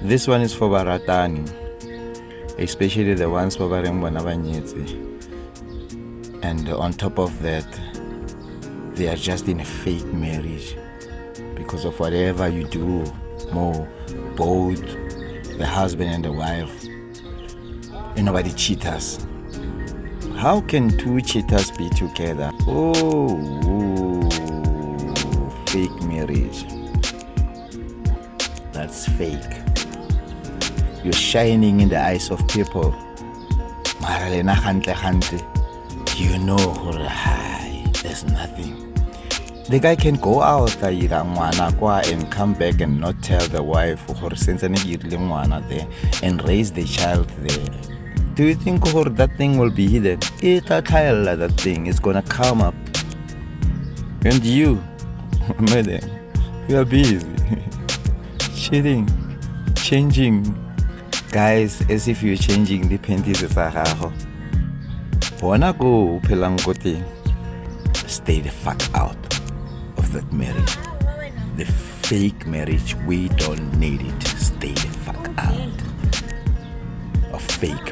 This one is for baratani, especially the ones for barengwana. And on top of that, they are just in a fake marriage because of whatever you do. More both the husband and the wife, and nobody cheaters. How can two cheaters be together? Oh, fake marriage. That's fake. You're shining in the eyes of people. You know, there's nothing. The guy can go out and come back and not tell the wife there and raise the child there. Do you think that thing will be hidden? That thing is gonna come up. And you, madam, you are busy cheating, changing guys as if you're changing the panties. Wanna go pelangote? Stay the fuck out of that marriage. The fake marriage, we don't need it. Stay the fuck out of fake